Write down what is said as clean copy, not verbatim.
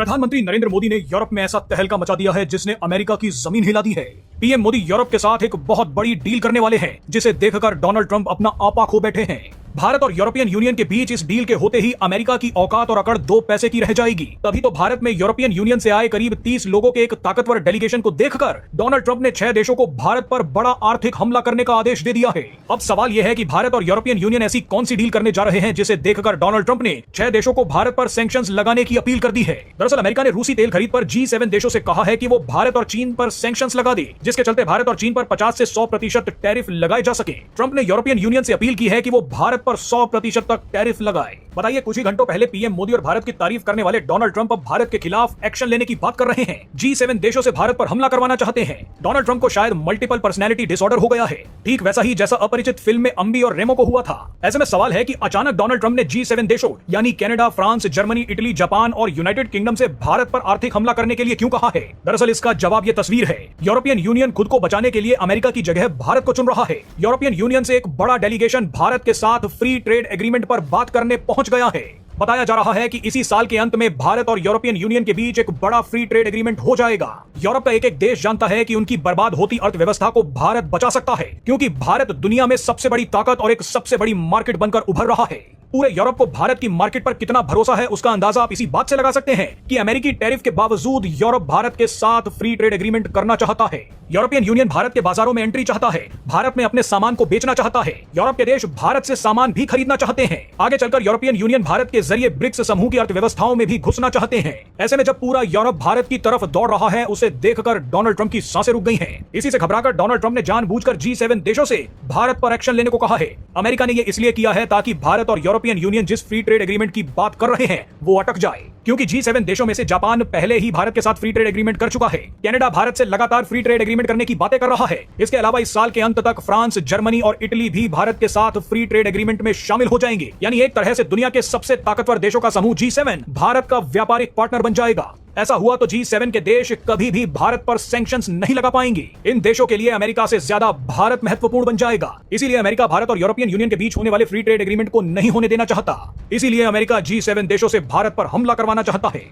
प्रधानमंत्री नरेंद्र मोदी ने यूरोप में ऐसा तहलका मचा दिया है जिसने अमेरिका की जमीन हिला दी है। पीएम मोदी यूरोप के साथ एक बहुत बड़ी डील करने वाले हैं, जिसे देखकर डोनाल्ड ट्रंप अपना आपा खो बैठे हैं। भारत और यूरोपियन यूनियन के बीच इस डील के होते ही अमेरिका की औकात और अकड़ दो पैसे की रह जाएगी। तभी तो भारत में यूरोपियन यूनियन से आए करीब 30 लोगों के एक ताकतवर डेलीगेशन को देखकर डोनाल्ड ट्रंप ने 6 देशों को भारत पर बड़ा आर्थिक हमला करने का आदेश दे दिया है। अब सवाल यह है कि भारत और यूरोपियन यूनियन ऐसी कौन सी डील करने जा रहे हैं जिसे देखकर डोनाल्ड ट्रंप ने 6 देशों को भारत पर सैंक्शंस लगाने की अपील कर दी है। दरअसल अमेरिका ने रूसी तेल खरीद पर G7 देशों से कहा है कि वो भारत और चीन पर सैंक्शंस लगा दे, जिसके चलते भारत और चीन पर 50 से 100% टैरिफ लगाए जा सके। ट्रंप ने यूरोपियन यूनियन से अपील की है कि वो भारत पर 100% तक टैरिफ लगाए। बताइए, कुछ ही घंटों पहले पीएम मोदी और भारत की तारीफ करने वाले डोनाल्ड ट्रंप अब भारत के खिलाफ एक्शन लेने की बात कर रहे हैं। G7 देशों से भारत पर हमला करवाना चाहते हैं। डोनाल्ड ट्रंप को शायद मल्टीपल पर्सनैलिटी डिसऑर्डर हो गया है, ठीक वैसा ही जैसा अपरिचित फिल्म में अम्बी और रेमो को हुआ था। ऐसे में सवाल है कि अचानक डोनाल्ड ट्रंप ने G7 देशों यानी Canada, France, Germany, Italy, Japan और यूनाइटेड किंगडम से भारत पर आर्थिक हमला करने के लिए क्यों कहा है। दरअसल इसका जवाब ये तस्वीर है। यूरोपियन यूनियन खुद को बचाने के लिए अमेरिका की जगह भारत को चुन रहा है। यूरोपियन यूनियन से एक बड़ा डेलीगेशन भारत के साथ फ्री ट्रेड एग्रीमेंट पर बात करने पहुंच गया है। बताया जा रहा है कि इसी साल के अंत में भारत और यूरोपियन यूनियन के बीच एक बड़ा फ्री ट्रेड एग्रीमेंट हो जाएगा। यूरोप का एक देश जानता है कि उनकी बर्बाद होती अर्थव्यवस्था को भारत बचा सकता है, क्योंकि भारत दुनिया में सबसे बड़ी ताकत और एक सबसे बड़ी मार्केट बनकर उभर रहा है। पूरे यूरोप को भारत की मार्केट पर कितना भरोसा है, उसका अंदाजा आप इसी बात से लगा सकते हैं कि अमेरिकी टैरिफ के बावजूद यूरोप भारत के साथ फ्री ट्रेड एग्रीमेंट करना चाहता है। यूरोपियन यूनियन भारत के बाजारों में एंट्री चाहता है, भारत में अपने सामान को बेचना चाहता है। यूरोप के देश भारत से सामान भी खरीदना चाहते हैं। आगे चलकर यूरोपियन यूनियन भारत के जरिए ब्रिक्स समूह की अर्थव्यवस्थाओं में भी घुसना चाहते हैं। ऐसे में जब पूरा यूरोप भारत की तरफ दौड़ रहा है, उसे देखकर डोनाल्ड ट्रंप की सांसें रुक गई हैं। इसी से घबराकर डोनाल्ड ट्रंप ने जानबूझकर G7 देशों से भारत पर एक्शन लेने को कहा है। अमेरिका ने यह इसलिए किया है ताकि भारत और यूरोपियन यूनियन जिस फ्री ट्रेड एग्रीमेंट की बात कर रहे हैं वो अटक जाए, क्योंकि G7 देशों में से जापान पहले ही भारत के साथ फ्री ट्रेड एग्रीमेंट कर चुका है। कनाडा भारत से लगातार फ्री ट्रेड एग्रीमेंट करने की बातें कर रहा है। इसके अलावा इस साल के अंत तक फ्रांस, जर्मनी और इटली भी भारत के साथ फ्री ट्रेड एग्रीमेंट में शामिल हो जाएंगे। यानी एक तरह से दुनिया के सबसे ताकतवर देशों का समूह G7 भारत का व्यापारिक पार्टनर बन जाएगा। ऐसा हुआ तो G7 के देश कभी भी भारत पर सैंक्शंस नहीं लगा पाएंगे। इन देशों के लिए अमेरिका से ज्यादा भारत महत्वपूर्ण बन जाएगा। इसीलिए अमेरिका भारत और यूरोपियन यूनियन के बीच होने वाले फ्री ट्रेड एग्रीमेंट को नहीं होने देना चाहता। इसीलिए अमेरिका G7 देशों से भारत पर हमला करवाना चाहता है।